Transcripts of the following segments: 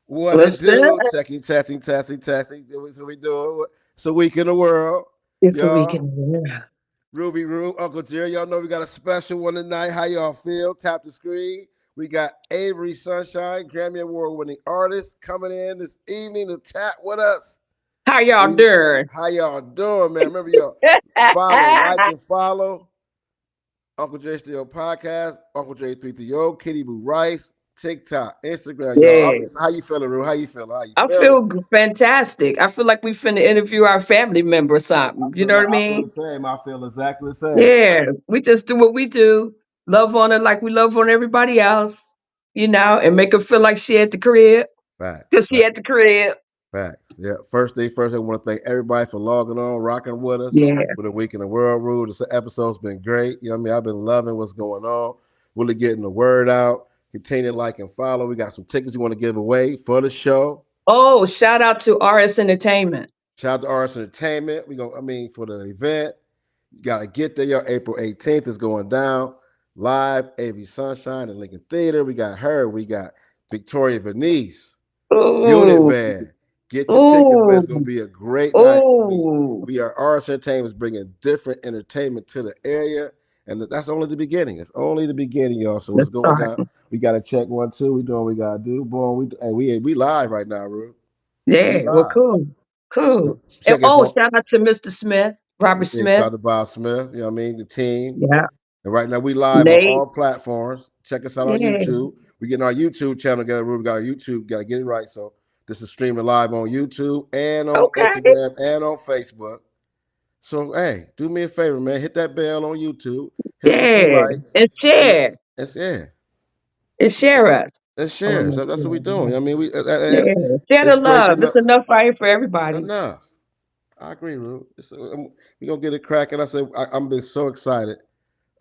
What it What's do? that? Checking, testing, testing, testing. So we doing. It's a week in the world, It's a y'all. weekend. Yeah. Ruby Roo, Uncle Jerry. Y'all know we got a special one tonight. How y'all feel? Tap the screen. We got Avery Sunshine, Grammy Award winning artist, coming in this evening to tap with us. How y'all We, doing? how y'all doing, man? Remember, y'all follow, like, and follow Uncle J Still Podcast, Uncle J330, Kitty Boo Rice, TikTok, Instagram, y'all. Yeah. How you feeling, Roo? How you feeling? How you I feeling? feel fantastic. I feel like we finna interview our family member or something. You know what I I feel the mean? same. I feel exactly the same. Yeah. We just do what we do. Love on her like we love on everybody else, and make her feel like she at the crib. Facts, Because she at the crib. facts. Yeah. First, I want to thank everybody for logging on, rocking with us Yeah. with a week in the world rule. This episode's been great. You know what I mean? I've been loving what's going on. Really getting the word out. Continue to like and follow. We got some tickets we want to give away for the show. Oh, shout out to RS Entertainment. Shout out to Arts Entertainment. For the event, you gotta get there. Y'all. April 18th is going down live. Avery Sunshine and Lincoln Theater. We got her. We got Victoria Venice. Unit Ooh. Band. Get your tickets, man. It's gonna Ooh. be a great night. Ooh. We are Arts Entertainment bringing different entertainment to the area, and that's only the beginning. It's only the beginning, y'all. So it's Let's going start. down. We got to check 1, 2. We doing what we gotta do. Boy, we live right now, Ru. We Yeah, well, live. cool. So Cool. And check us on. shout out to Mr. Smith, Robert Yeah, Smith. shout out to Bob Smith. You know what I mean? The team. Yeah. And right now we live on Nate. all platforms. Check us out on Yeah. YouTube. We getting our YouTube channel together. We got our YouTube. Got to get it right. So this is streaming live on YouTube and on Okay. Instagram and on Facebook. So hey, do me a favor, man. Hit that bell on YouTube. Hit us with some Yeah. likes. And And share. it's yeah. And share us. Let's Oh, share. no, So that's what we're doing. yeah. I mean, Yeah. Share the it's great to love. It's know enough right for everybody. enough. I agree, Ru. We're gonna get it cracking. I'm been so excited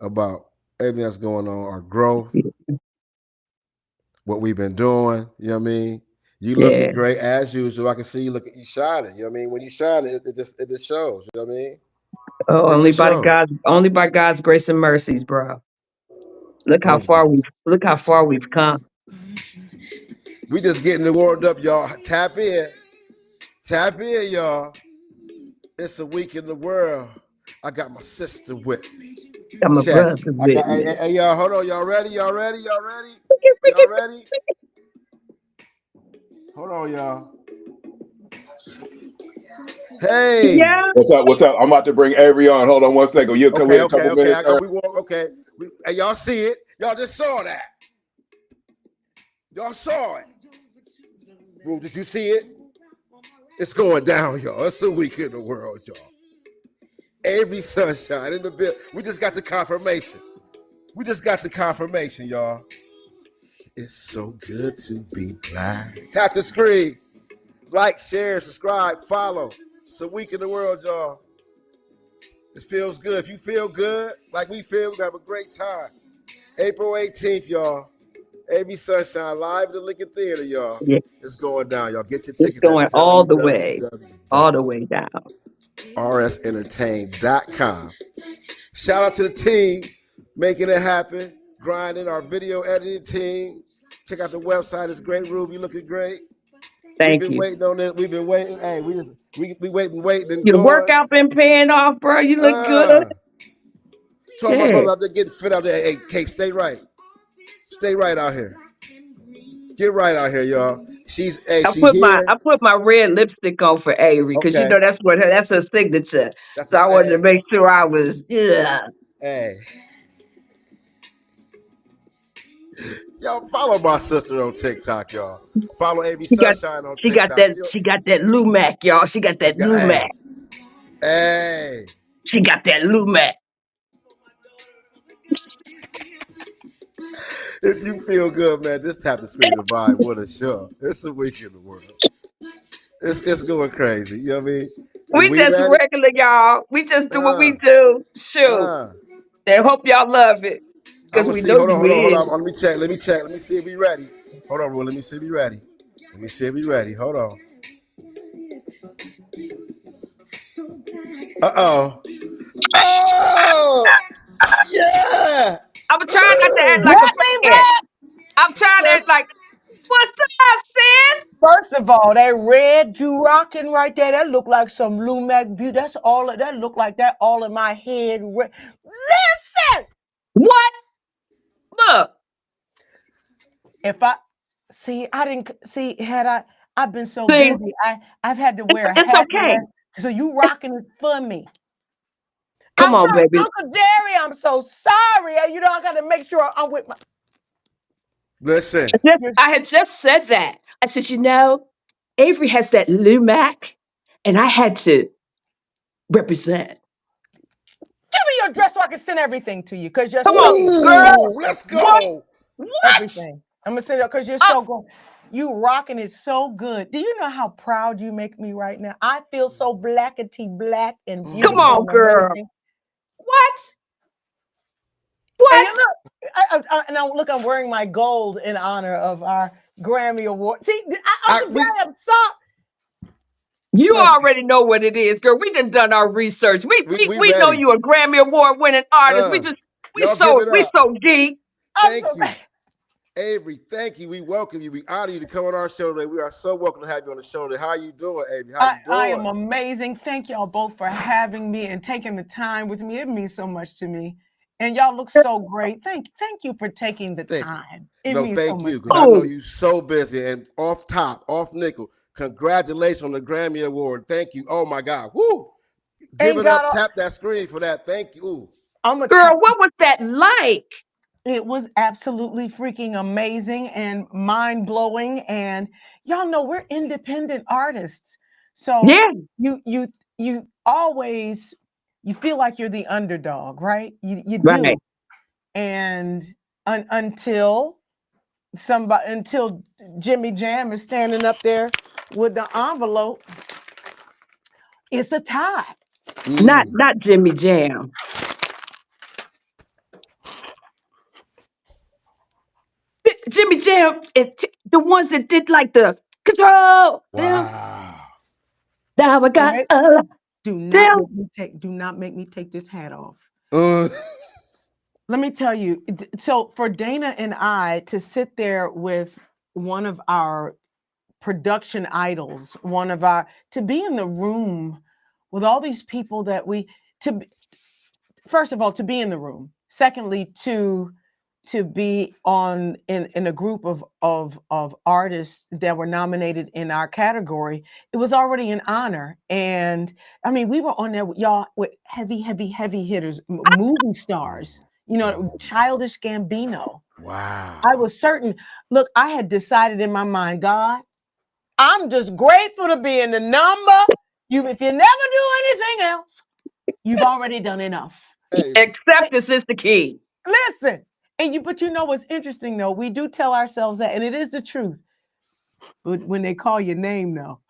about everything that's going on, our growth, what we've been doing. You know what I mean? You looking Yeah. great as usual. I can see you shining. You know what I mean? When you shine, it just shows. You know what I mean? Oh, It just shows. only by God's grace and mercies, bro. Thank you. Look how far we've come. We just getting it warmed up, y'all. Tap in. Tap in, y'all. It's a week in the world. I got my sister with me. Got my Check. brother I with got me. hey, y'all, hold on. Y'all ready? Y'all ready? Y'all ready? Y'all ready? Hold on, y'all. Hey. Yeah. What's up? What's up? I'm about to bring Avery on. Hold on 1 second. You'll come Okay, in a okay, couple okay. minutes. I got we want okay. Hey, y'all see it. Y'all just saw that. Y'all saw it. Bro, did you see it? It's going down, y'all. It's a week in the world, y'all. Every sunshine in the building. We just got the confirmation. We just got the confirmation, y'all. It's so good to be black. Tap the screen. Like, share, subscribe, follow. It's a week in the world, y'all. This feels good. If you feel good, like we feel, we're going to have a great time. April 18th, y'all. Every Sunshine live at the Lincoln Theater, y'all. Yeah. It's going down, y'all. Get your It's tickets going at all the way down. www.rsentertain.com. Shout out to the team making it happen, grinding our video editing team. Check out the website. It's great, Ruby. You looking great. We've Thank been you. waiting on this. We've been waiting. Hey, we waiting and Your going. workout been paying off, bro. You look good. Uh, so my Yeah. brother out there getting fit out there. Hey, Kate, stay right. Stay right out here. Get right out here, y'all. She's I here. put my red lipstick on for Avery because Okay. that's her signature. That's So I a wanted to hey. make sure I was Hey. Y'all follow my sister on TikTok, y'all. Follow Avery She got Sunshine on she got TikTok. that she got that Lumac, y'all. She got that Hey. Lumac. Hey. She got that Lumac. If you feel good, man, just tap the screen to vibe with a show. It's a week in the world. It's going crazy. You know what I mean? We We just ready? regular, y'all. We just do what we Uh, do. Shoot. uh. And hope y'all love it. I'm Because gonna we see. know Hold on, you hold on, hold on. is. Let me check. Let me check. Let me see if we ready. Hold on, Ru. Let me see if we ready. Let me see if we ready. Hold on. Uh-oh. Oh! Yeah! I'm trying not to act like a Let me fan. back. I'm trying to act Let's like, what's up, sis? First of all, that red you rocking right there, that look like some Lumac beauty. That's all that look like that all in my head. Listen, What? Look, if I see, I didn't see. I've been so see, busy. I've had to wear a it's hat. And okay. so you rocking it for me. Come I'm on, sorry, baby. Uncle Jerry. I'm so sorry. You know I got to make sure I'm with my. Listen, I had just said that. I said, Avery has that Lumac, and I had to represent. Give me your address so I can send everything to you because you're Come so on, girl. ooh, let's What? go. What? everything. I'm gonna send it because you're Uh, so good. You rocking it so good. Do you know how proud you make me right now? I feel so blackety black and come beautiful on, and girl. amazing. What? And What? look, look, I'm wearing my gold in honor of our Grammy Award. See, Uncle we, Jerry, I'm sorry. You let's, already know what it is, girl. We done our research. we We know ready. you a Grammy Award winning artist. We Y'all give it we up. so geek. I'm Thank so you. Avery, thank you. We welcome you. We honor you to come on our show today. We are so welcome to have you on the show today. How are you doing, Avery? How you I doing? am amazing. Thank y'all both for having me and taking the time with me. It means so much to me. And y'all look so great. Thank you for taking the Thank you. time. It No, means so thank much. you, because I know Oh, you so busy. And off top, off nickel, congratulations on the Grammy Award. Thank you. Oh my God. Woo! Give Ain't it up. got Tap that screen for that. Thank you. Ooh. I'm a girl, what was that like? It was absolutely freaking amazing and mind-blowing. And y'all know we're independent artists. So Yeah, you always you feel like you're the underdog, right? You right. do. And until Jimmy Jam is standing up there with the envelope, it's a tie. Not Jimmy Jam. Jimmy Jam, the ones that did like the control them. Wow. Now I got Wait, a lot do not them. make me take this hat off. Uh, Let me tell you. So for Dana and I to sit there with one of our production idols, to be in the room with all these people that first of all, to be in the room. Secondly, to be in a group of artists that were nominated in our category, it was already an honor. And I mean, we were on there with y'all with heavy hitters, movie stars, Childish Gambino. wow. I was certain. Look, I had decided in my mind, God, I'm just grateful to be in the number. If you never do anything else, you've already done enough. Hey, Acceptance is the key. Listen, but you know what's interesting though? We do tell ourselves that, and it is the truth. But when they call your name, though,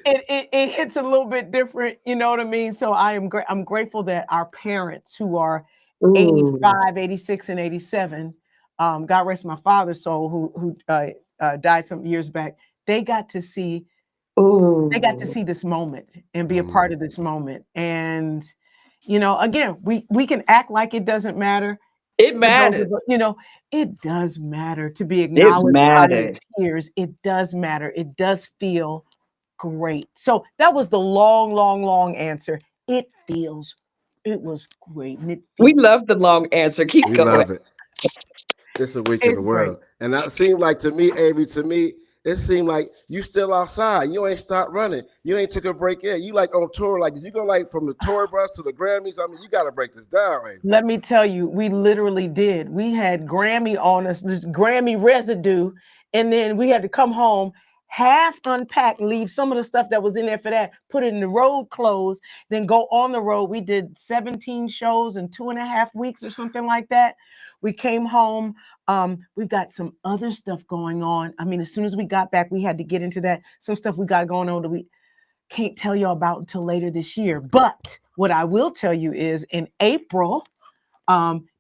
it hits a little bit different. You know what I mean? So I'm grateful that our parents, who are Ooh. 85, 86, and 87, God rest my father's soul, who died some years back, they got to see this moment and be a part of this moment. And again, we can act like it doesn't matter. It For those of matters. us, it does matter to be It acknowledged by your matters. peers. It does matter. It does feel great. So that was the long answer. It was great. And We love the long answer. Keep we going. love it. It's a week in it's the great. world. And that seemed like to me, Avery, it seemed like you still outside. You ain't stopped running. You ain't took a break yet. You like on tour. Like, you go like from the tour bus to the Grammys. I mean, you got to break this down, Avery. Let me tell you, we literally did. We had Grammy on us, this Grammy residue, and then we had to come home, half unpack, leave some of the stuff that was in there for that, put it in the road clothes, then go on the road. We did 17 shows in 2.5 weeks or something like that. We came home. We've got some other stuff going on. I mean, as soon as we got back, we had to get into that. Some stuff we got going on that we can't tell you about until later this year. But what I will tell you is in April,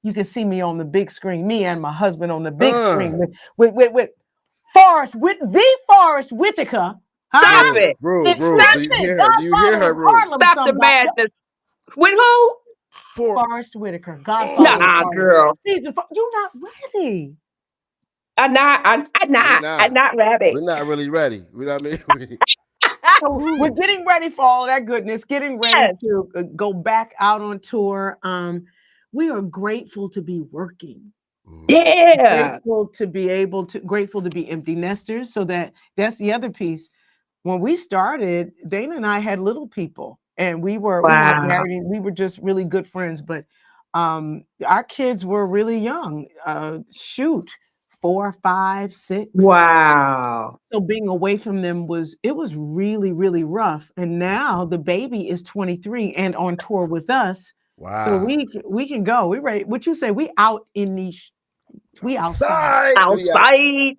you can see me on the big screen, me and my husband on the big screen with Forrest Whitaker. Stop it. Bro, It's do you nothing. hear her? Do you hear Godfather her, of bro? Harlem, Stop the somebody. madness. With who? For Forrest Whitaker, Godfather of Nah, Harlem. girl. Season 4. You're not ready. I'm not ready. We're not really ready. You know what I mean? So we're getting ready for all of that goodness, getting ready Yes. to go back out on tour. We are grateful to be working. Yeah. Grateful to be grateful to be empty nesters. So that's the other piece. When we started, Dana and I had little people, and we weren't Wow. married. We were just really good friends, but our kids were really young. 4, 5, 6. Wow. So being away from them was really, really rough. And now the baby is 23 and on tour with us. So Wow. we can go. We ready. What you say? We out in these. We outside. Outside.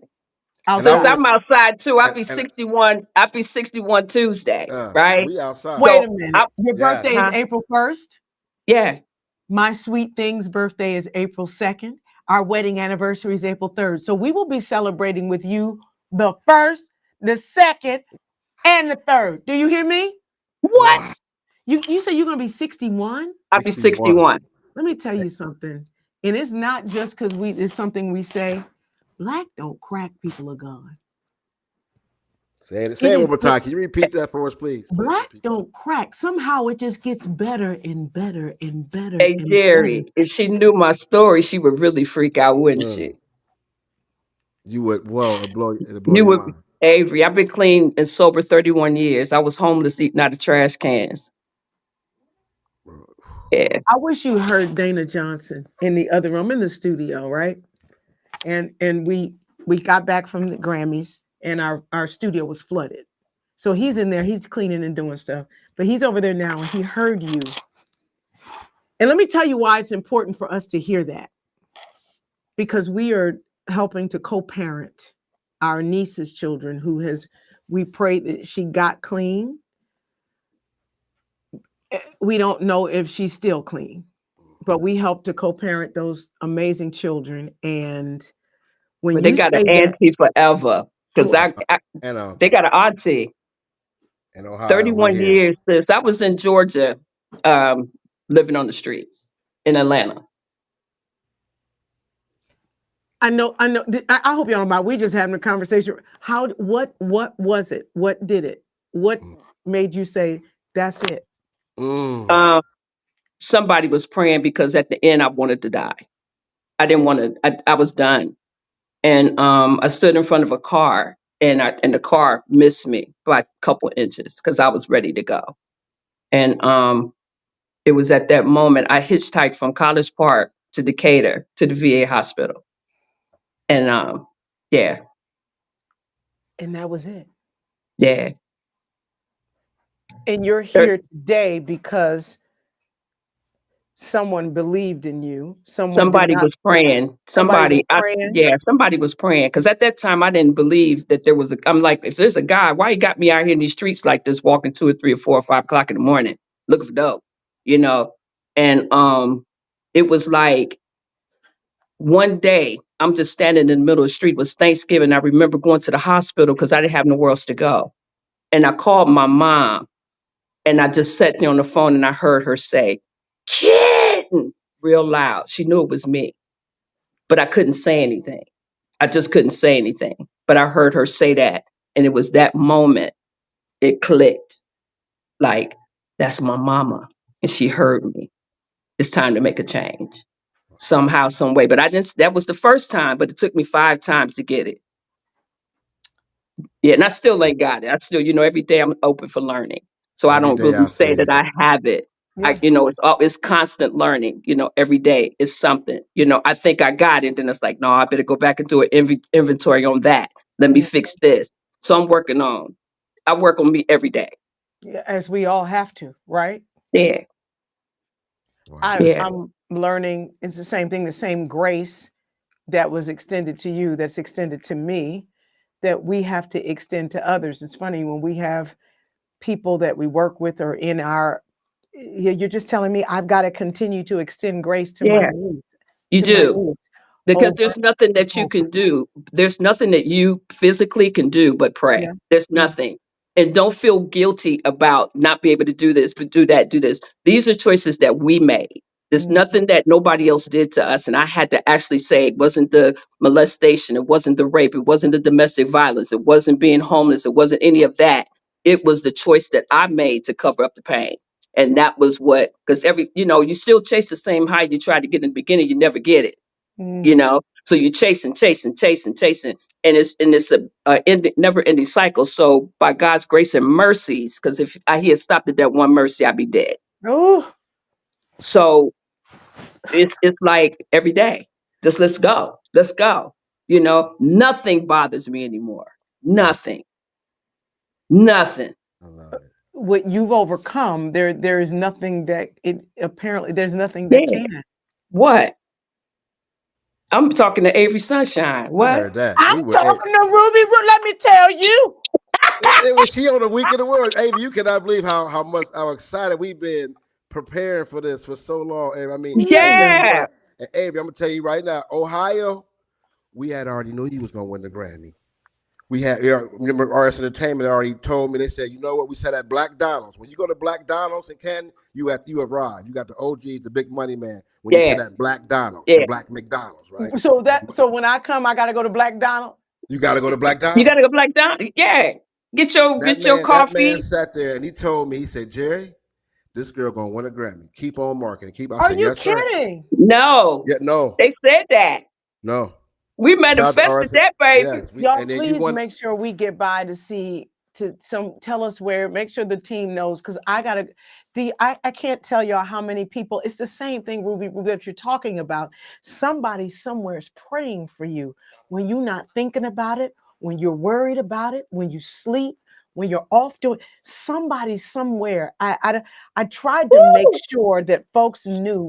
Since Outside. I'm outside too, I'll be and- 61. I'll be 61 Tuesday, So right? we outside. Wait a So, minute. Your birthday is Huh? April 1st. Yeah. My sweet thing's birthday is April 2nd. Our wedding anniversary is April 3rd. So we will be celebrating with you the 1st, the 2nd, and the 3rd. Do you hear me? What? You say you're gonna be 61? I'll be 61. Let me tell you something. And it's not just because it's something we say. Black don't crack, people are gone. Say it one more time. Can you repeat that for us, please? Black don't crack. Somehow it just gets better and better and better. Hey, and Jerry, better. if she knew my story, she would really freak out, wouldn't she? You would, well, it'd blow You your would, mind. Avery, I've been clean and sober 31 years. I was homeless eating out of trash cans. Yeah. I wish you heard Dana Johnson in the other room in the studio, right? And we got back from the Grammys and our studio was flooded. So he's in there, he's cleaning and doing stuff, but he's over there now and he heard you. And let me tell you why it's important for us to hear that. Because we are helping to co-parent our niece's children we prayed that she got clean. We don't know if she's still clean, but we help to co-parent those amazing children. And when But they got an auntie forever because they got an auntie. In Ohio, 31 years, sis. I was in Georgia, living on the streets in Atlanta. I know. I hope y'all don't mind. We just having a conversation. What was it? What did it? What made you say that's it? Somebody was praying because at the end I wanted to die. I didn't want to. I was done, and I stood in front of a car, and the car missed me by a couple inches because I was ready to go, and it was at that moment I hitchhiked from College Park to Decatur to the VA hospital, and yeah, and that was it. Yeah. And you're here today because someone believed in you. Somebody was praying. Somebody was praying. Because at that time, I didn't believe that there was I'm like, if there's a God, why he got me out here in these streets like this, walking 2 or 3 or 4 or 5 o'clock in the morning, looking for dope, you know? And it was like one day, I'm just standing in the middle of the street. It was Thanksgiving. I remember going to the hospital because I didn't have nowhere else to go. And I called my mom. And I just sat there on the phone and I heard her say, "Kitten," real loud. She knew it was me, but I couldn't say anything. I just couldn't say anything. But I heard her say that. And it was that moment it clicked. Like, that's my mama. And she heard me. It's time to make a change. Somehow, some way. But that was the first time, but it took me 5 times to get it. Yeah, and I still ain't got it. I still, every day I'm open for learning. So I don't really say that I have it. Yeah. It's constant learning, every day is something, I think I got it. Then it's like, no, I better go back and do an inventory on that. Let me fix this. So I work on me every day. Yeah, as we all have to, right? Yeah. I'm learning. It's the same thing, the same grace that was extended to you, that's extended to me, that we have to extend to others. It's funny when we have people that we work with or in our, you're just telling me I've got to continue to extend grace to my niece. You do. Because there's nothing that you can do. There's nothing that you physically can do but pray. Yeah. There's nothing. And don't feel guilty about not being able to do this, but do that, do this. These are choices that we made. There's nothing that nobody else did to us. And I had to actually say it wasn't the molestation, it wasn't the rape, it wasn't the domestic violence, it wasn't being homeless, it wasn't any of that. It was the choice that I made to cover up the pain. And that was what, because you still chase the same high you tried to get in the beginning, you never get it, So you're chasing. And it's a never ending cycle. So by God's grace and mercies, because if he had stopped at that one mercy, I'd be dead. Oh, So it's like every day, just let's go. Nothing bothers me anymore. Nothing. I love it. what you've overcome, there is nothing that there's nothing that Yeah. can. What? I'm talking to Avery Sunshine. What? I heard that. I'm talking to Ruby. Let me tell you. It was she on the Week in the World. Avery, you cannot believe how excited we've been preparing for this for so long. And I mean, and guess Yeah. what? And Avery, I'm gonna tell you right now, Ohio, we had already knew he was gonna win the Grammy. We had, remember, RS Entertainment already told me. They said, you know what? We said at Black Donald's. When you go to Black Donald's in Canton, you arrive. You got the OGs, the big money man. When you said at Black Donald's, the Black McDonald's, right? So when I come, I gotta go to Black Donald. You gotta go to Black Donald's. You gotta go Black Donald. Yeah. Get your coffee. That man sat there and he told me, he said, Jerry, this girl gonna win a Grammy. Keep on marketing. Are you kidding? No. Yeah, no. They said that. No. We manifested that, baby. Yes, y'all, please make sure we get by tell us where, make sure the team knows, because I can't tell y'all how many people, it's the same thing, Ruby, that you're talking about. Somebody somewhere is praying for you when you're not thinking about it, when you're worried about it, when you sleep, when you're off doing somebody somewhere. I tried to make sure that folks knew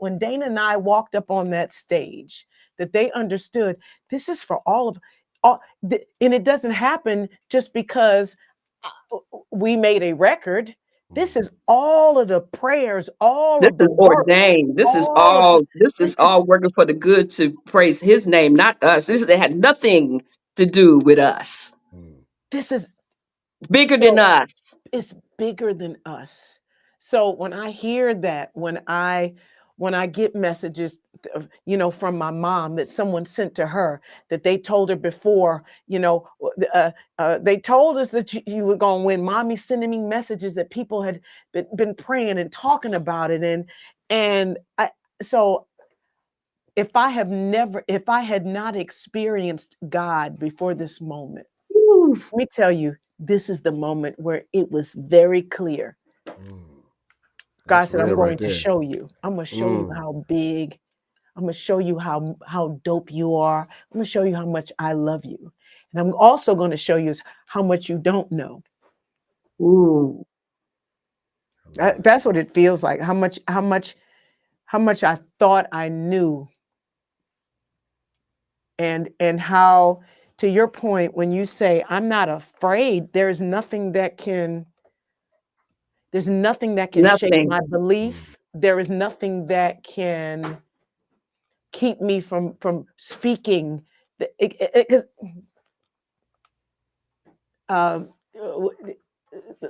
when Dana and I walked up on that stage, that they understood this is for all, and it doesn't happen just because we made a record. This is all of the prayers, this is ordained. This is all working for the good to praise his name, not us. They had nothing to do with us. This is bigger than us. It's bigger than us. So when I hear that, when I get messages, from my mom that someone sent to her, that they told her before, they told us that you were going to win. Mommy's sending me messages that people had been praying and talking about it. So if I had not experienced God before this moment, let me tell you, this is the moment where it was very clear. God said, I'm going to show you. I'm going to show you how big. I'm going to show you how dope you are. I'm going to show you how much I love you. And I'm also going to show you how much you don't know. Ooh. That's what it feels like. How much I thought I knew. And how, to your point, when you say, I'm not afraid, there's nothing that can shake my belief. There is nothing that can keep me from speaking.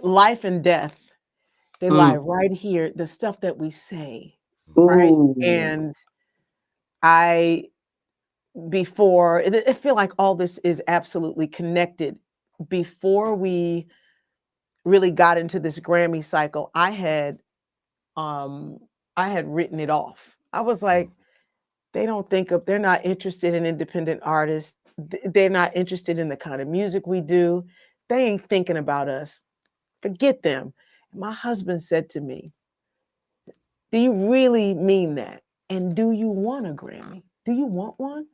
Life and death, they lie right here. The stuff that we say, right? And I feel like all this is absolutely connected. Before we really got into this Grammy cycle, I had written it off. I was like, they're not interested in independent artists. They're not interested in the kind of music we do. They ain't thinking about us. Forget them. My husband said to me, do you really mean that? And do you want a Grammy? Do you want one?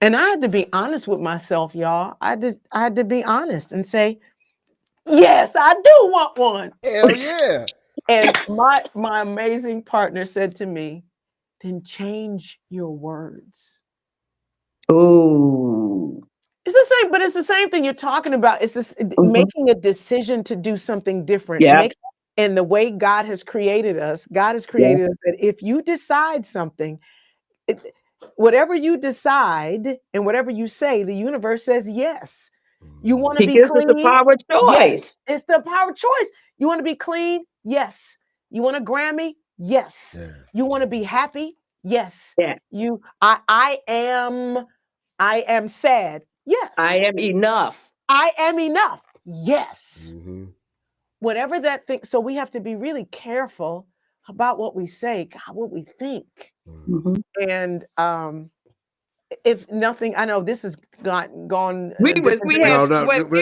And I had to be honest with myself, y'all. I had to be honest and say, yes, I do want one. Hell yeah. And my amazing partner said to me, then change your words. Ooh. It's the same, but it's the same thing you're talking about. It's this making a decision to do something different. Yeah. And the way God has created us that if you decide something, whatever you decide and whatever you say, the universe says yes. You want to be clean? It's the power of choice. Yes, it's the power of choice. You want to be clean? Yes. You want a Grammy? Yes. Yeah. You want to be happy? Yes. Yeah. I am sad. Yes. I am enough. I am enough. Yes. Mm-hmm. Whatever that thing. So we have to be really careful about what we say, God, what we think. Mm-hmm. And if nothing, I know this has gone. We had, you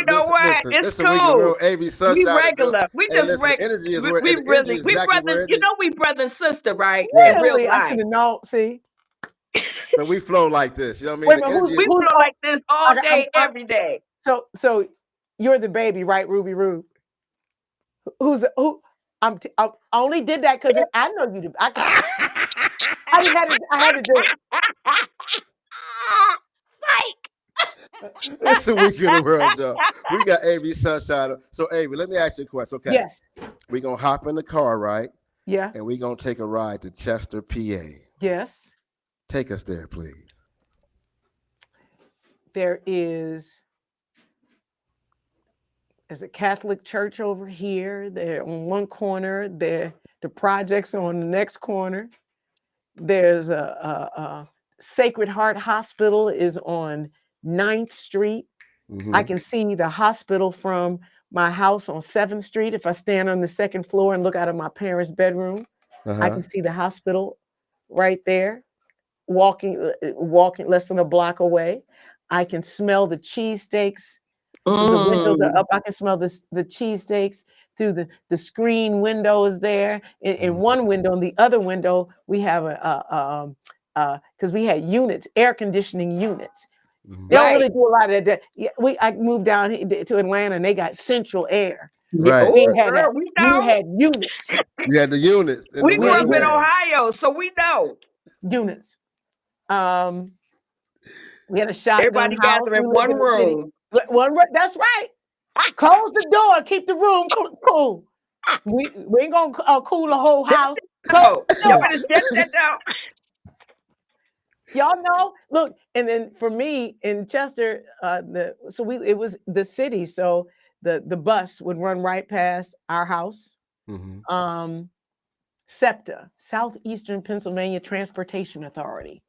know what? It's cool. Avery Sunshine. We regular. We just energy is we where really, exactly we brother. where You know, we brother and sister, right? Really? In real I life. should have known. See. So we flow like this. You know what I mean? We flow like this all day, every day. So you're the baby, right, Ruby Rube? Who? I only did that because I know you. I had to do it. Psych. It's the week in the world, y'all. We got Avery Sunshine. So Avery, let me ask you a question. Okay. Yes. We're gonna hop in the car, right? Yeah. And we're gonna take a ride to Chester, PA. Yes. Take us there, please. There's a Catholic church over here. They're on one corner. The projects are on the next corner. There's a Sacred Heart Hospital is on 9th Street. Mm-hmm. I can see the hospital from my house on 7th Street. If I stand on the second floor and look out of my parents' bedroom, I can see the hospital right there. Walking less than a block away. I can smell the cheesesteaks. The windows are up. I can smell the cheesesteaks through the screen windows there. In one window, in the other window, we have because we had units, air conditioning units. They don't really do a lot of that. Yeah, I moved down to Atlanta and they got central air. Right. We had units. You had the units. We grew up in Ohio, so we know. Units. We had a shotgun Everybody house. gathered in one room. One room. That's right. Close the door. Keep the room cool. We ain't gonna cool the whole house. Y'all know. Look, and then for me in Chester, it was the city. So the bus would run right past our house. Mm-hmm. SEPTA, Southeastern Pennsylvania Transportation Authority.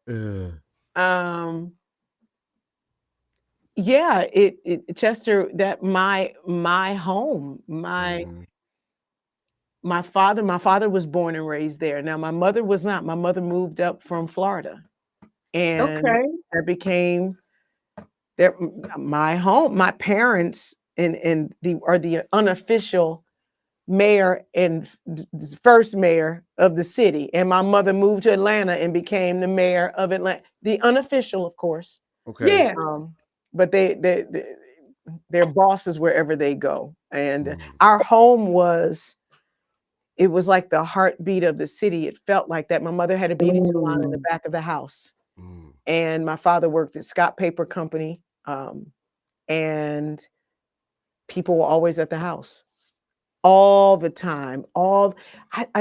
Yeah, Chester, that my home, my father was born and raised there. Now my mother was not. My mother moved up from Florida, and that became my home. My parents are the unofficial mayor and first mayor of the city, and my mother moved to Atlanta and became the mayor of Atlanta. The unofficial, of course. Okay. Yeah. But they're bosses wherever they go. And our home was like the heartbeat of the city. It felt like that. My mother had a beauty salon in the back of the house. And my father worked at Scott Paper Company. And people were always at the house all the time.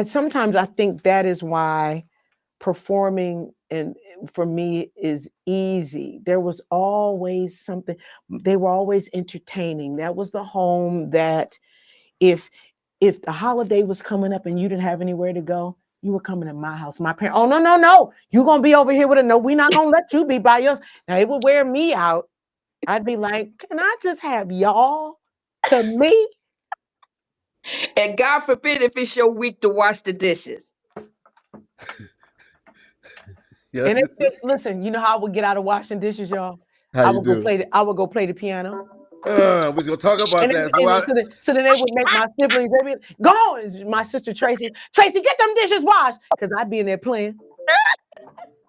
Sometimes I think that is why performing and for me is easy. There was always something. They were always entertaining. That was the home that if the holiday was coming up and you didn't have anywhere to go, you were coming to my house. My parents, oh no, you're gonna be over here with we're not gonna let you be by yours. Now it would wear me out. I'd be like, can I just have y'all to me? And God forbid if it's your week to wash the dishes. And listen, you know how I would get out of washing dishes, y'all? I would go play the piano. We're gonna talk about that. So then they would make my siblings. They'd be go. My sister Tracy, get them dishes washed, because I'd be in there playing.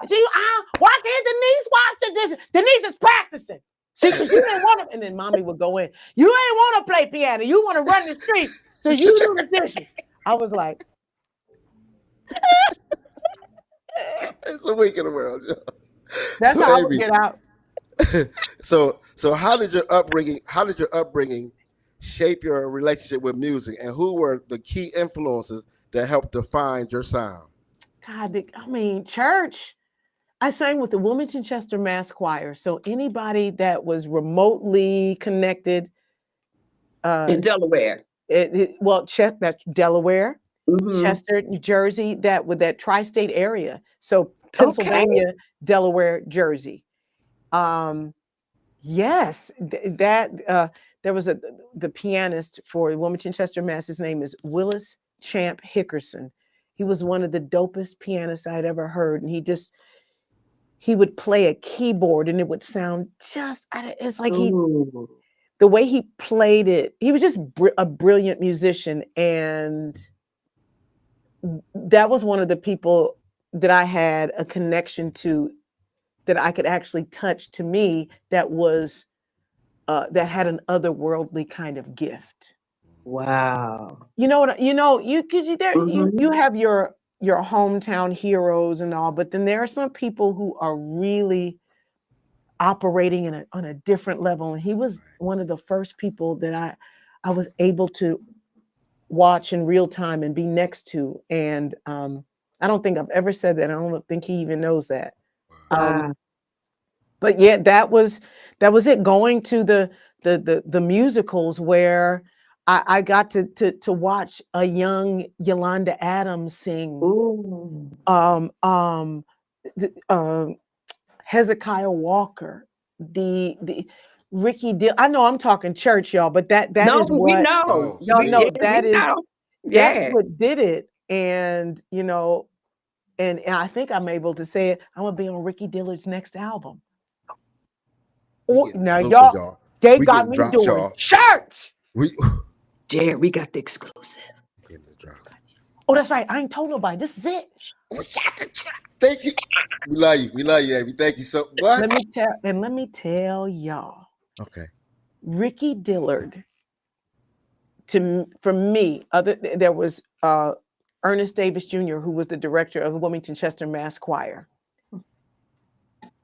See, why can't Denise wash the dishes? Denise is practicing. See, because you didn't want to. And then mommy would go in. You ain't want to play piano. You want to run the street. So you do the dishes. I was like, it's a week in the world. That's how I would get out. So how did your upbringing shape your relationship with music, and who were the key influences that helped define your sound? God, church. I sang with the Wilmington Chester Mass Choir. So anybody that was remotely connected in Delaware. That's Delaware. Chester, New Jersey, that with that tri-state area. So Pennsylvania, Delaware, Jersey. Yes, there was the pianist for Wilmington Chester, Mass. His name is Willis Champ Hickerson. He was one of the dopest pianists I'd ever heard, and he would play a keyboard, and it would sound it's like the way he played it. He was just a brilliant musician, and that was one of the people that I had a connection to, that I could actually touch, to me, that was that had an otherworldly kind of gift. Wow. You know what? You have your hometown heroes and all, but then there are some people who are really operating on a different level. And he was one of the first people that I was able to watch in real time and be next to. And I don't think I've ever said that. I don't think he even knows that. But yeah, that was it. Going to the musicals where I got to watch a young Yolanda Adams sing. Hezekiah Walker, the Ricky Dill. I know I'm talking church, y'all, but that is what we know. Y'all know that is that's what did it. And and I think I'm able to say it. I'm gonna be on Ricky Dillard's next album. Now y'all, they got me doing church. Jared, we got the exclusive. Oh, that's right. I ain't told nobody. This is it. Thank you. We love you. We love you, Amy. Thank you so much. Let me tell y'all. Okay. Ricky Dillard, for me, there was Ernest Davis Jr., who was the director of the Wilmington Chester Mass Choir.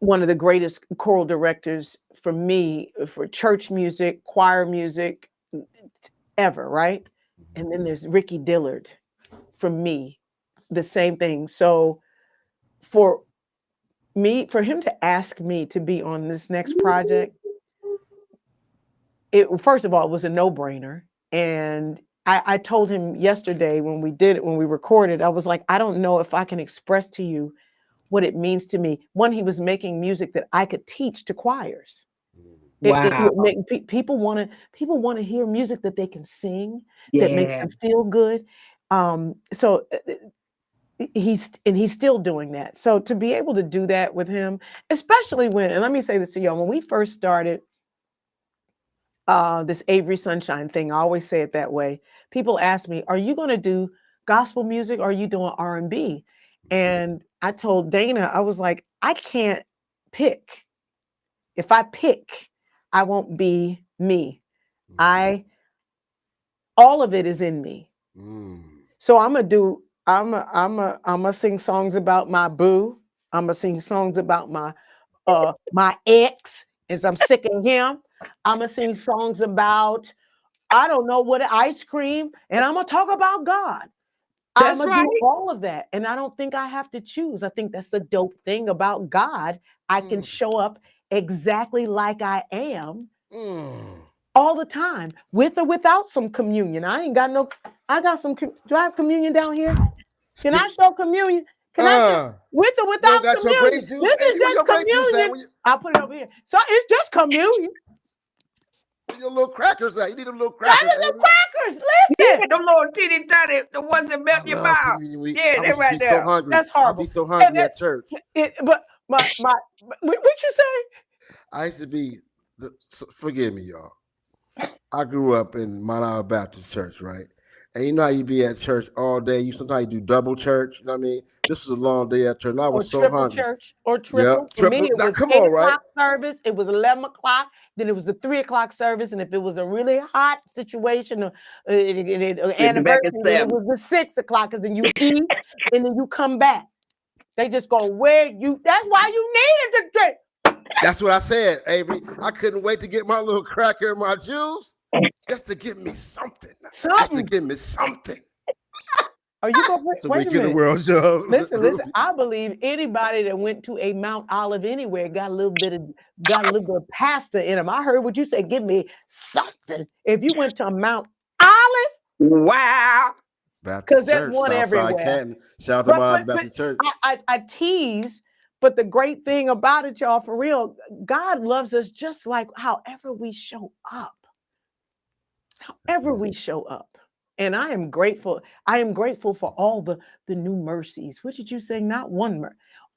One of the greatest choral directors for me, for church music, choir music, ever, right? And then there's Ricky Dillard, for me, the same thing. So for him to ask me to be on this next project, first of all, it was a no-brainer. And I told him yesterday when we recorded, I was like, I don't know if I can express to you what it means to me. One, he was making music that I could teach to choirs. Wow. People want to hear music that they can sing, that makes them feel good. So he's still doing that. So to be able to do that with him, especially and let me say this to y'all, when we first started this Avery Sunshine thing, I always say it that way. People ask me, are you going to do gospel music or are you doing R&B? And I told Dana, I was like, I can't pick. If I pick, I won't be me. All of it is in me. So I'm gonna sing songs about my boo. I'm gonna sing songs about my ex, as I'm sick of him. I'm gonna sing songs about, I don't know what, ice cream, and I'm gonna talk about God. That's I'm right. gonna do all of that, and I don't think I have to choose. I think that's the dope thing about God. I can show up exactly like I am all the time, with or without some communion. I got some. Do I have communion down here? Can I show communion? Can I with or without communion? This is just communion. I'll put it over here. So it's just communion. Your little crackers out. You need them little crackers. That is the crackers. Listen. Yeah, them little teeny tiny, the ones that melt your mouth. Yeah, they're right there. So hungry. That's horrible. I'll be so hungry at church. But what you say? I used to be. Forgive me, y'all. I grew up in Mount Olive Baptist Church, right? And you know how you be at church all day. Sometimes you do double church. You know what I mean? This was a long day at church, and I was so hungry. Or triple. Yeah, For me, it was 8 o'clock service. It was 11 o'clock. Then it was the 3 o'clock service. And if it was a really hot situation, anniversary, then it was the 6 o'clock. Because then you eat and then you come back. They just go, that's why you needed to drink. That's what I said, Avery. I couldn't wait to get my little cracker and my juice just to give me something. Just to give me something. Are you going to wait a minute? In the world, Joe. Listen. I believe anybody that went to a Mount Olive anywhere got a little bit of pasta in them. I heard what you said. Give me something. If you went to a Mount Olive, wow. Baptist there's Church, one Southside everywhere. Canton. Shout out to But my but Baptist Church. I tease, but the great thing about it, y'all, for real, God loves us just like however we show up. However we show up. And I am grateful. I am grateful for all the new mercies. What did you say? Not one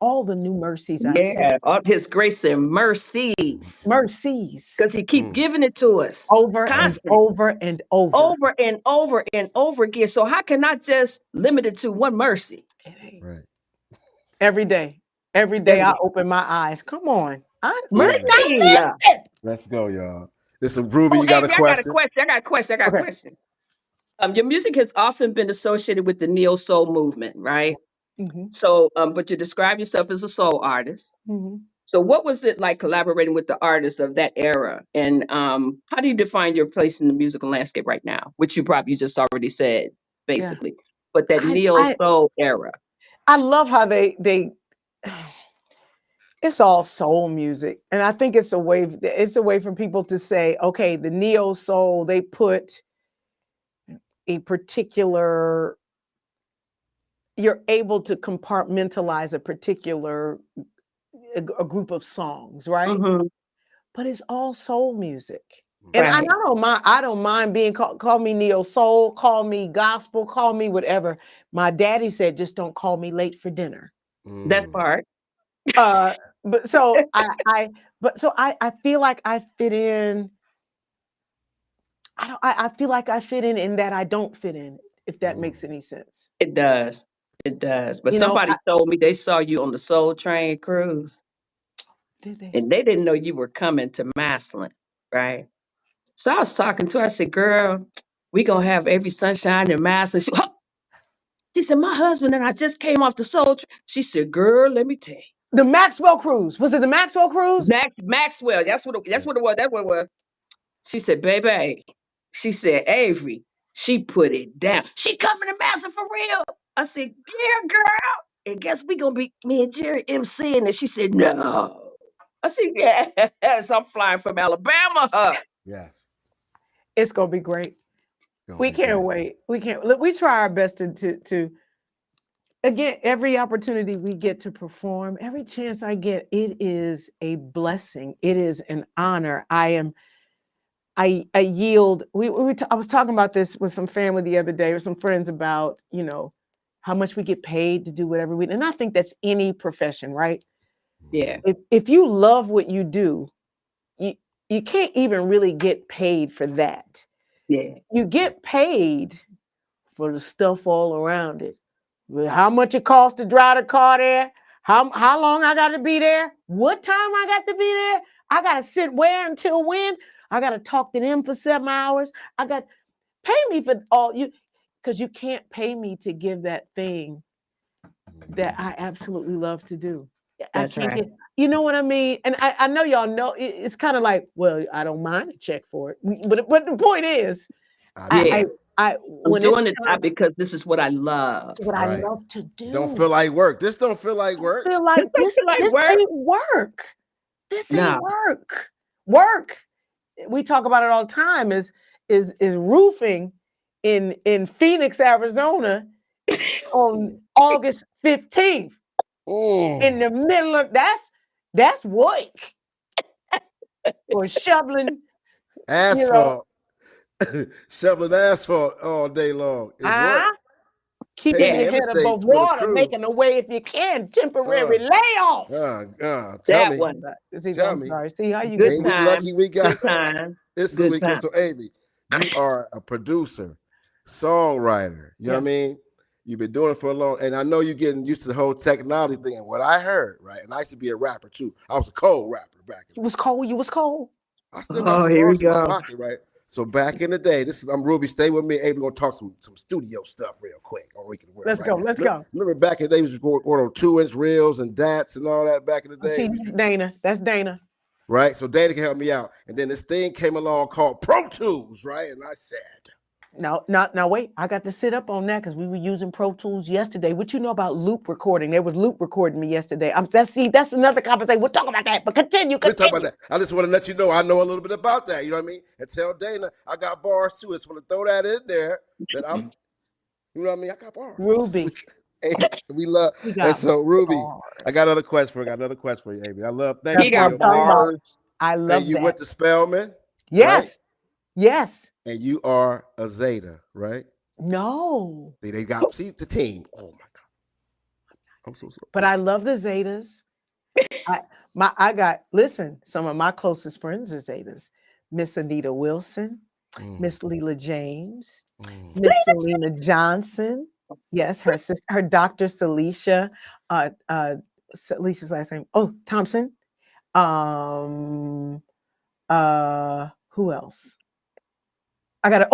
all the new mercies I see. Yeah, all his grace and mercies. Mercies. Because he keep giving it to us Over and constant, over and over. over and over and over again. So how can I just limit it to one mercy? Right. Every day. Every day I open my eyes. Come on. Mercy. Let's go, y'all. Listen, Ruby, Oh, you got a Avery, question? I got a question. Okay. Your music has often been associated with the neo soul movement, right? Mm-hmm. So, but you describe yourself as a soul artist. Mm-hmm. So, what was it like collaborating with the artists of that era? And how do you define your place in the musical landscape right now? Which you probably just already said, basically. But that neo soul era. I love how they it's all soul music, and I think it's a way for people to say, okay, the neo soul, they put a particular, you're able to compartmentalize a particular a group of songs, right? Mm-hmm. But it's all soul music. And Right. I don't mind being call me neo soul, call me gospel, call me whatever. My daddy said, just don't call me late for dinner. That's part. But so I feel like I fit in. I feel like I fit in that I don't fit in, if that makes any sense. It does. It does. But You know, somebody told me they saw you on the Soul Train cruise. Did they? And they didn't know you were coming to Massillon, right? So I was talking to her. I said, girl, we going to have every sunshine in Massillon. She said, my husband and I just came off the Soul Train. She said, girl, let me tell you. The Maxwell cruise. Was it the Maxwell cruise? Maxwell. That's what it was. That's what it was. She said, baby. She said, Avery. She put it down. She coming to Massillon for real. I said, yeah, girl. And guess we going to be me and Jerry MCing. And she said, no. I said, yes. I'm flying from Alabama. Yes. It's going to be great. We can't wait. We can't. Look, we try our best to again, every opportunity we get to perform, every chance I get, it is a blessing. It is an honor. I yield. I was talking about this with some family the other day, or some friends, about, you know, how much we get paid to do whatever we, and I think that's any profession, right? Yeah. If you love what you do, you can't even really get paid for that. Yeah. You get paid for the stuff all around it. How much it costs to drive the car there? How long I got to be there? What time I got to be there? I got to sit where until when? I got to talk to them for 7 hours. Pay me for all you, because you can't pay me to give that thing that I absolutely love to do. That's right. You know what I mean? And I know y'all know it's kind of like, well, I don't mind a check for it. But the point is, I'm doing it because this is what I love. It's what I love to do. Don't feel like work. This don't feel like work. Feel like this ain't work. This ain't work. Work. We talk about it all the time. Is roofing in Phoenix, Arizona, on August 15th. In the middle of that's work. Or shoveling asphalt. Shoveling asphalt all day long. Keeping your head above water, making a way if you can. Temporary layoffs. Tell me. Sorry. See how you good time. Lucky we got good time. It's a weekend. So Avery, you are a producer, songwriter. You know what I mean? You've been doing it for a long, and I know you're getting used to the whole technology thing. And what I heard, right? And I used to be a rapper too. I was a cold rapper back. You was cold. I still got some bars in my pocket, right? So back in the day, I'm Ruby. Stay with me. Avery gonna talk some studio stuff real quick on Weekend World. Let's go. Remember back in the day, we was going on 2-inch reels and DATs and all that back in the day. See, Dana. That's Dana. Right. So Dana can help me out. And then this thing came along called Pro Tools, right? And I said, now wait. I got to sit up on that because we were using Pro Tools yesterday. What you know about loop recording? There was loop recording me yesterday. That's another conversation. We'll talk about that. But continue. We'll talk about that. I just want to let you know I know a little bit about that. You know what I mean? And tell Dana I got bars too. I just want to throw that in there. That You know what I mean? I got bars. Ruby. Hey, we love. We And got so, Ruby, I got bars. another question for you. I got another question for you, Amy. Thank That's you He for what got I'm your talking opinion. about. bars. I And love you that. went to Spelman, Yes. Yes. and you are a Zeta, right? No. They got see the team. Oh my God, I'm so sorry. But I love the Zetas. I got, listen, some of my closest friends are Zetas. Miss Anita Wilson, Miss Leela James, Miss Selena Johnson. Yes, her sister, her Dr. Celicia, Celicia's last name. Oh, Thompson. Who else? I got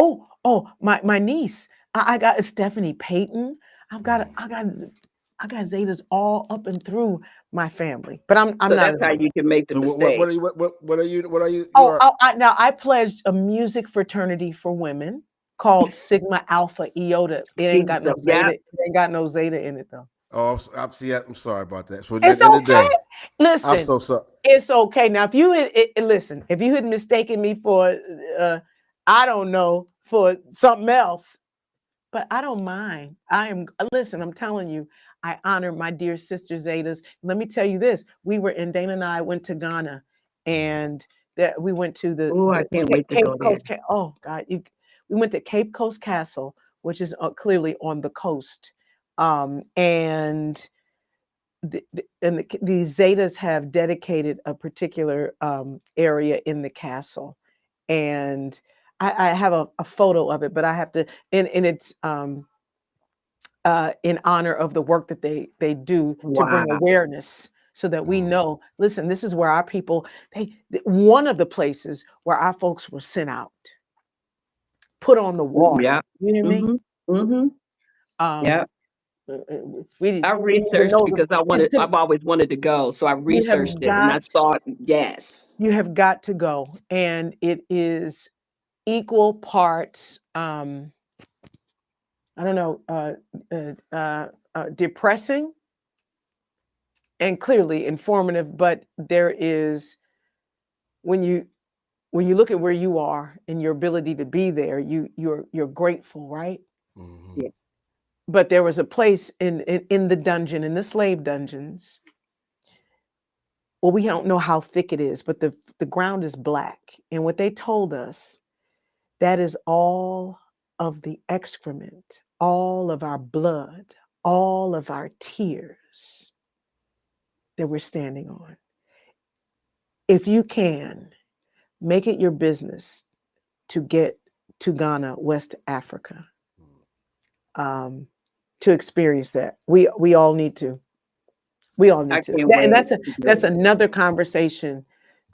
my niece. I got Stephanie Payton. I got Zetas all up and through my family, but I'm So not. that's how you can make the So mistake. what are you? Now I pledged a music fraternity for women called Sigma Alpha Iota. It ain't got no Yeah. Zeta. It ain't got no Zeta in it though. Oh, I'm sorry about that. So at It's the end of the okay. day, Listen, I'm so sorry. it's okay. Now, if you listen, if you had mistaken me for, I don't know, for something else, but I don't mind. Listen, I'm telling you, I honor my dear sister Zetas. Let me tell you this. Dana and I went to Ghana, and that we went to Oh, I can't wait to Cape go there. Coast. Oh God, we went to Cape Coast Castle, which is clearly on the coast. And the Zetas have dedicated a particular area in the castle, and I have a photo of it, but I have to, and it's in honor of the work that they do to bring Wow. awareness, so that we know. Listen, this is where our people. One of the places where our folks were sent out, put on the wall. Yeah. You know what I mean? Mm-hmm. Yeah. We I didn't even researched know because I've always wanted to go. So I researched it and I thought, yes. You have got to go. And it is equal parts, I don't know, depressing and clearly informative, but there is, when you look at where you are and your ability to be there, you're grateful, right? Yeah. But there was a place in the dungeon, in the slave dungeons. Well, we don't know how thick it is, but the ground is black. And what they told us, that is all of the excrement, all of our blood, all of our tears that we're standing on. If you can, make it your business to get to Ghana, West Africa, to experience that. We all need to. We all I need to. can't And wait. that's another conversation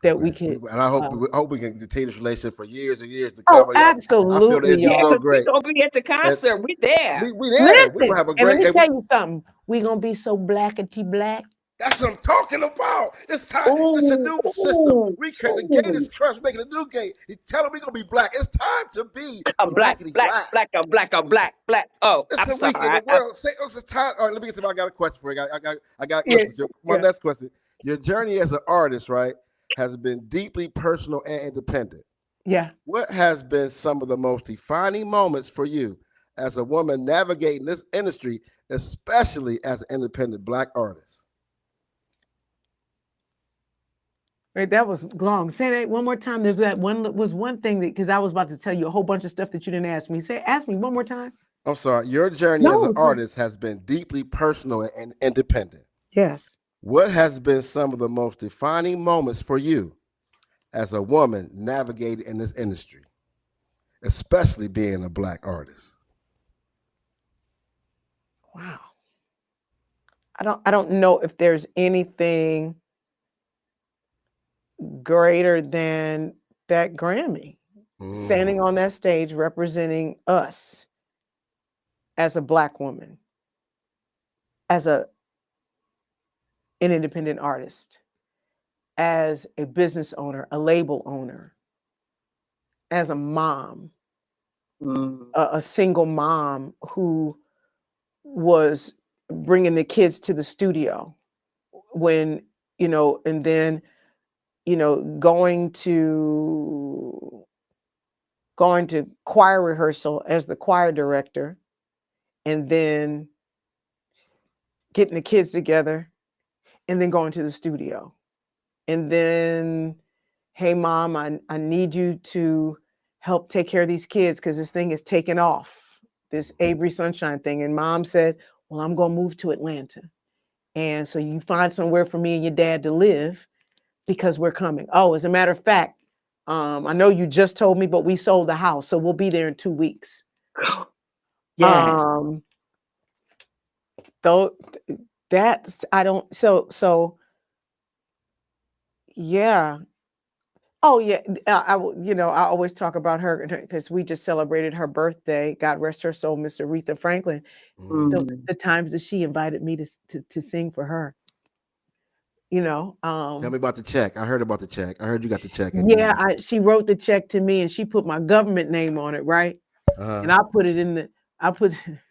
that we can. And I hope we can continue this relationship for years and years to Oh, come. absolutely. I feel the interview Yeah, so because we're great. going to be at the concert. We're there. We there. We're Listen, gonna have a and let great. me tell you something. We're gonna be so blackety black. That's what I'm talking about. It's time. It's a Ooh, new system. We create the gate is crushed. We're making a new gate. You tell them we're gonna be black. It's time to be I'm black, blackety black, black. black, black, black. Oh, It's I'm a week in sorry. the world. Say it's a time. All right, let me get to. I got a question for you. I got a Yeah, question. My next question. Your journey as an artist, right, has been deeply personal and independent. yeah. What has been some of the most defining moments for you as a woman navigating this industry, especially as an independent black artist? Right, that was long. Say that one more time. There's one thing that, because I was about to tell you a whole bunch of stuff that you didn't ask me. Ask me one more time. I'm sorry. Your journey as an artist has been deeply personal and independent. Yes. What has been some of the most defining moments for you as a woman navigating in this industry, especially being a black artist? Wow. I don't know if there's anything greater than that Grammy. Standing on that stage representing us as a black woman, as an independent artist, as a business owner, a label owner, as a mom, a single mom who was bringing the kids to the studio when, and then, going to choir rehearsal as the choir director, and then getting the kids together, and then going to the studio. And then, hey, Mom, I need you to help take care of these kids because this thing is taking off, this Avery Sunshine thing. And Mom said, well, I'm going to move to Atlanta. And so you find somewhere for me and your dad to live because we're coming. Oh, as a matter of fact, I know you just told me, but we sold the house. So we'll be there in 2 weeks. Yes. Though that's, I don't, so yeah. Oh yeah, I always talk about her because we just celebrated her birthday. God rest her soul, Miss Aretha Franklin. The times that she invited me to sing for her. Tell me about the check. I heard about the check. I heard you got the check. Yeah, she wrote the check to me and she put my government name on it, right? And I put it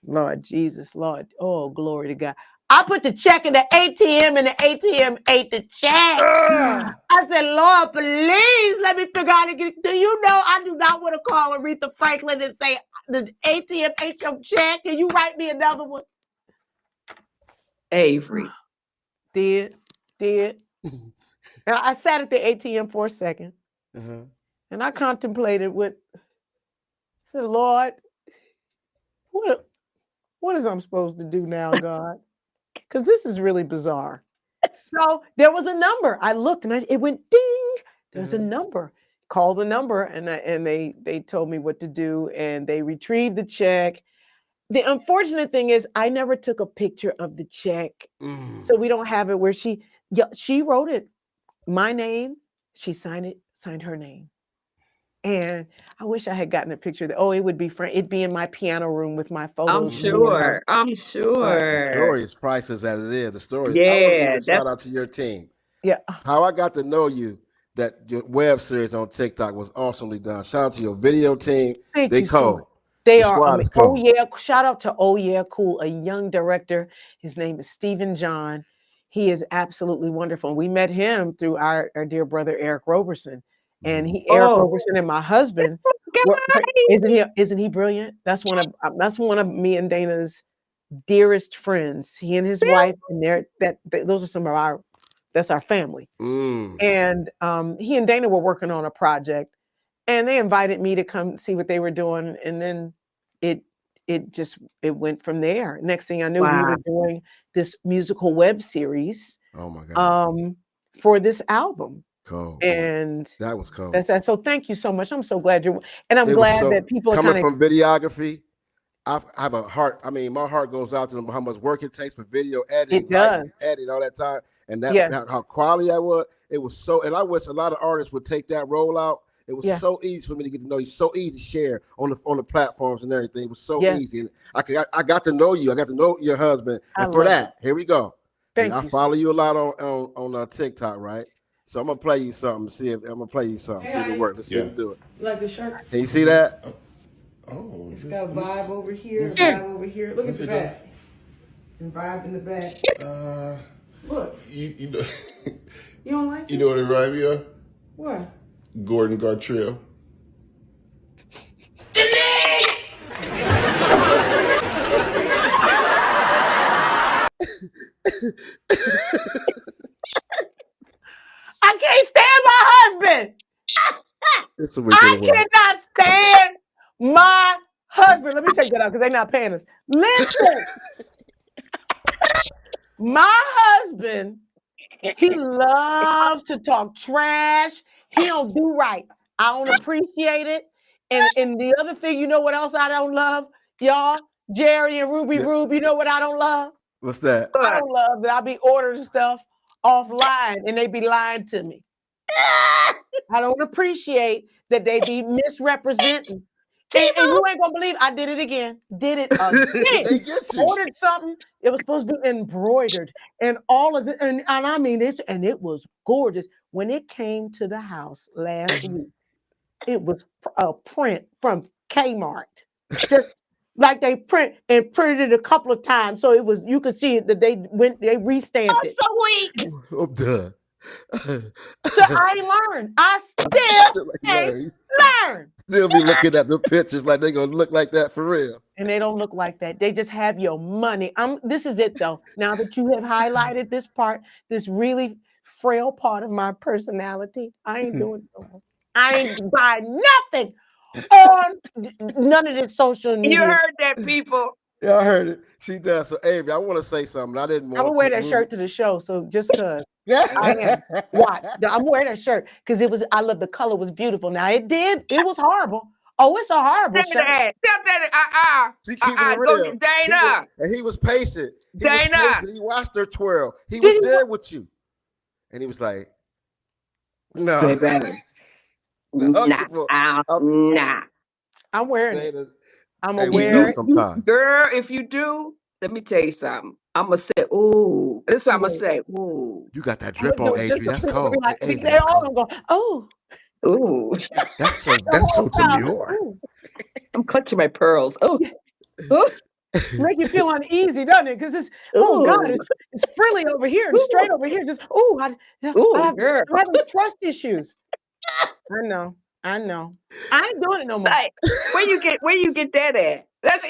Lord Jesus, Lord, oh glory to God. I put the check in the ATM and the ATM ate the check. I said, Lord, please let me figure out how to get. Do you know I do not want to call Aretha Franklin and say the ATM ate your check? Can you write me another one? Avery. Did. And I sat at the ATM for a second and I contemplated I said, Lord, what is I'm supposed to do now, God? Because this is really bizarre. So there was a number. I looked and it went ding. There's a number. Call the number and they told me what to do and they retrieved the check. The unfortunate thing is I never took a picture of the check. So we don't have it where she wrote it, my name. She signed her name. And I wish I had gotten a picture of that. Oh, it would be it'd be in my piano room with my photos. I'm sure. The story is priceless as it is. The story. Yeah, I want to give a shout out to your team. Yeah. How I got to know you, that your web series on TikTok was awesomely done. Shout out to your video team. Thank they you so cold. much. They the are. Is Oh cold. yeah! Shout out to Oh Yeah Cool, a young director. His name is Stephen John. He is absolutely wonderful. We met him through our dear brother Eric Roberson, and Eric Roberson and my husband. Isn't he brilliant? That's one of me and Dana's dearest friends. He and his wife, and those are some of that's our family. And he and Dana were working on a project. And they invited me to come see what they were doing. And then it went from there. Next thing I knew, we were doing this musical web series. Oh my God. For this album. Cool. And that was cool. That's that. So thank you so much. I'm so glad I'm glad that people coming from videography. I have a heart. I mean, my heart goes out to them how much work it takes for video editing. It does. Editing all that time. And how quality that was. It was so, and I wish a lot of artists would take that role out. It was so easy for me to get to know you. So easy to share on the platforms and everything. It was so easy. And I got to know you. I got to know your husband. And for that, here we go. I follow you a lot on TikTok, right? So I'm gonna play you something. See if it works. Let's see if we do it. You like the shirt? Can you see that? Oh, it's got a vibe over here, vibe over here. Look at the back. And vibe in the back. Look. You know. You don't like it? You know what it reminds me of? What? Gordon Gartrell. I can't stand my husband. I cannot stand my husband. Let me take that out because they're not paying us. Listen, my husband, he loves to talk trash. He don't do right. I don't appreciate it. And the other thing, you know what else I don't love, y'all? Jerry and Ruby Rube, you know what I don't love? What's that? I don't love that I be ordering stuff offline and they be lying to me. I don't appreciate that they be misrepresenting. And you ain't gonna believe I did it again. Did it again. They get you. Ordered something. It was supposed to be embroidered and all of it. And I mean it was gorgeous. When it came to the house last week, it was a print from Kmart. Just like they printed it a couple of times. So you could see it that they restamped it. So weak. I'm done. So I learned. I still ain't learn. Still be looking at the pictures like they gonna look like that for real. And they don't look like that. They just have your money. This is it though. Now that you have highlighted this part, this really frail part of my personality, I ain't doing it. I ain't buying nothing on none of this social media. You heard that, people. Yeah, I heard it. She does. So Avery, I want to say something. I didn't want I'm gonna wear to that shirt to the show. So just cause Yeah. I am. Watch. I'm wearing that shirt because I love the color was beautiful. Now it was horrible. Oh, it's a horrible Tell shirt. that. She keep it Go real. get Dana. And he was patient. He Dana. was patient. He watched her twirl. He Did was he there with you. And he was like, no. Baby. Nah. I'm wearing it. Dana, I'm hey, gonna we wear know it. sometimes. Girl, if you do, let me tell you something. I'm gonna say, ooh. This is what I'm gonna Wait. say. Ooh. You got that I'm drip gonna on, do it just Adrian. so That's people cold. be like, Adrian, they that's all cold. gonna go, oh. Ooh. That's so Wow. demure. Ooh. I'm clutching my pearls. Ooh. Ooh. Make you feel uneasy, doesn't it? Because it's Ooh. God, it's frilly over here and straight over here. Just I have, girl. I'm having trust issues. I know. I ain't doing it no more. Like, where you get that at? That's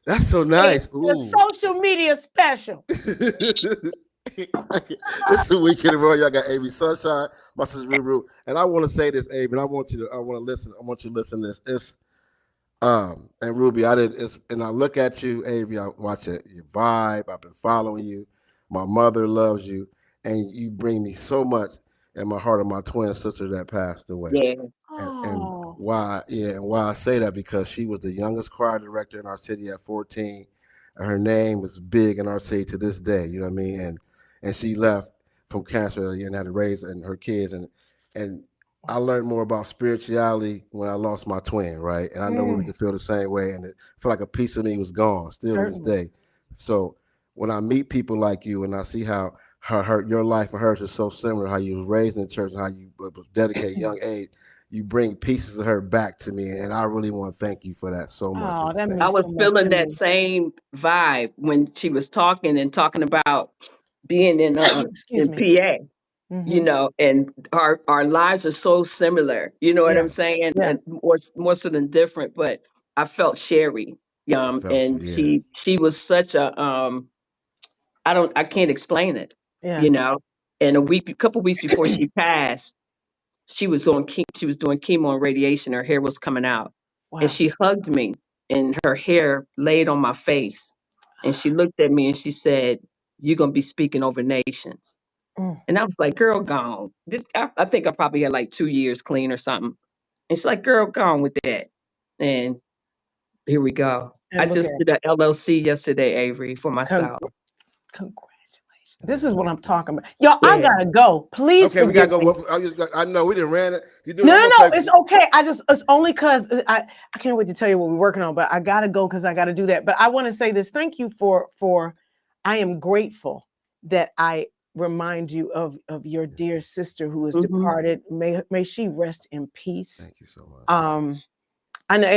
That's so nice. It's Ooh. a social media special. This is a week in a row. Y'all got Avery Sunshine, my sister Ruru. And I want to say this, Avery, and I want you to listen to this. It's and Ruby, and I look at you, Avery, I watch your vibe. I've been following you. My mother loves you, and you bring me so much in my heart of my twin sister that passed away. yeah. And why I say that, because she was the youngest choir director in our city at 14. And her name was big in our city to this day, you know what I mean? And she left from cancer and had to raise her kids, and I learned more about spirituality when I lost my twin, right? And I know we can feel the same way, and it felt like a piece of me was gone still to this day. So when I meet people like you and I see how your life and hers is so similar, how you was raised in the church and how you dedicate young age, you bring pieces of her back to me, and I really want to thank you for that so much. Oh, that means I was so much feeling to that me. same vibe when she was talking about being in Excuse me. PA, you know, and our lives are so similar. You know what I'm saying? Yeah. And more so than different. But I felt Sherry, and she was such a I can't explain it. Yeah. You know, and a couple weeks before she passed, she was doing chemo and radiation. Her hair was coming out. Wow. And she hugged me, and her hair laid on my face. And she looked at me and she said, "You're going to be speaking over nations." And I was like, "Girl, gone." I think I probably had like 2 years clean or something. And she's like, "Girl, gone with that." And here we go. And I just did an LLC yesterday, Avery, for myself. Congratulations. This is what I'm talking about. Y'all, I gotta go. Please okay, we gotta forgive go. me. I know we didn't ran it. No, it's okay. It's only because I can't wait to tell you what we're working on, but I gotta go because I gotta do that. But I want to say this. Thank you for I am grateful that I remind you of your dear sister who is departed. May she rest in peace. Thank you so much. I know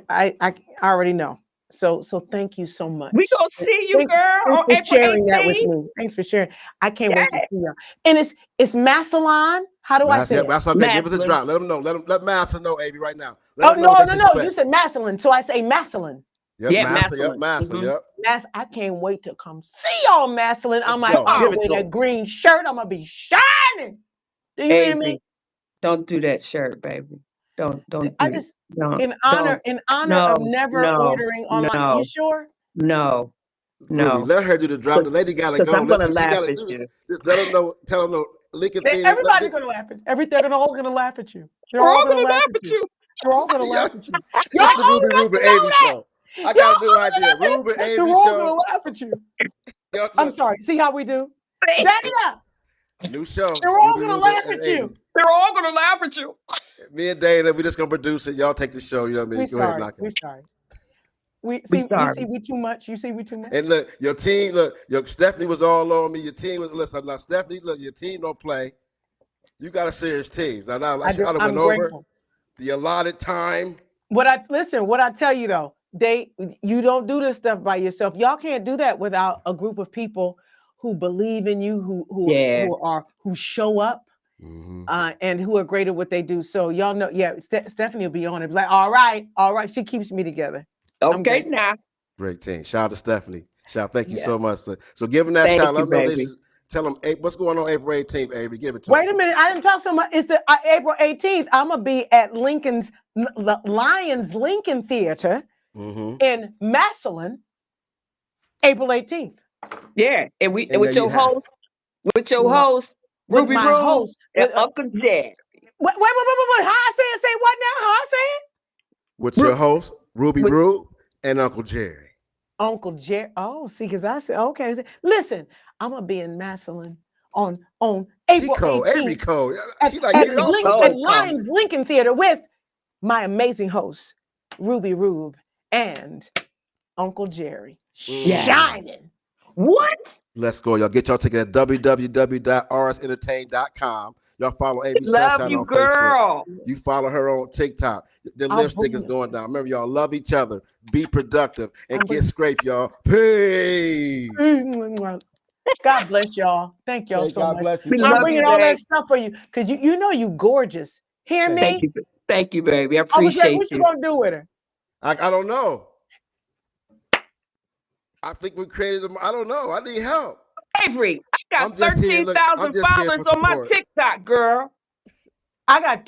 I already know. So thank you so much. We gonna see you, girl. Thanks for sharing that with me. Thanks for sharing. I can't wait to see y'all. And it's Massillon. How do I say it? Okay, give us a drop. Let them know. Let Massa know, Avery, right now. No. You said Massillon, so I say Massillon. Yep, Massillon. Yep. I can't wait to come see y'all, Massillon. I'm like, with that green shirt, I'm gonna be shining. Do you hear me? Don't do that shirt, baby. Don't. I just in honor of never ordering online. You sure? No. Let her do the drop. The lady gotta go. I'm gonna laugh at you. Just let her know. Tell her no. Everybody's gonna laugh at you. They're all gonna laugh at you. They're all gonna laugh at you. They're all gonna laugh at you. That's the Ruben Avery show. I got a new idea. Ruben Avery show. They're all gonna laugh at you. I'm sorry. See how we do? Dana. New show. They're all gonna laugh at you. They're all gonna laugh at you. Me and Dana, we're just gonna produce it. Y'all take the show. You know what I mean? Go ahead, knock it. We're sorry. You see we too much. You see we too much. And look, your team. Your Stephanie was all on me. Your team was listen. Now Stephanie, look, your team don't play. You got a serious team. Now I went over the allotted time. What I tell you though, you don't do this stuff by yourself. Y'all can't do that without a group of people who believe in you, who show up and who are great at what they do. So y'all know, Stephanie will be on it. Like, all right. She keeps me together. Okay, now. Great team. Shout out to Stephanie. Thank you Yes. so much. So give them that Thank shout. you, Let them know baby. tell them what's going on April 18th, Avery. Give it to Wait them. a minute. I didn't talk so much. It's the April 18th. I'm going to be at Lions Lincoln Theater in Massillon, April 18th. Yeah, and with your host, With Ruby my Roo host, and Uncle Jerry. Wait. How I say it? Say what now? How I say it? With your host, Ruby Roo and Uncle Jerry. Uncle Jerry. Oh, see, because I said, okay. Listen, I'm going to be in Massillon on April 18th. Avery code. She like at Lions Lincoln Theater with my amazing hosts, Ruby Rube and Uncle Jerry. Shining. What? Let's go, y'all. Get y'all ticket at www.rsentertain.com. Y'all follow Avery Sunshine on girl. Facebook. You follow her on TikTok. The lipstick is going down. Remember, y'all, love each other. Be productive and get scraped, y'all. Peace. God bless y'all. Thank y'all so much. Bless you. I'm bringing all that stuff for you because you know you gorgeous. Hear me? Thank you, baby. I appreciate what you gonna do with her? I don't know. I think we created them. I don't know. I need help. Avery, I got I'm just here, 13,000 followers on my TikTok, girl. I got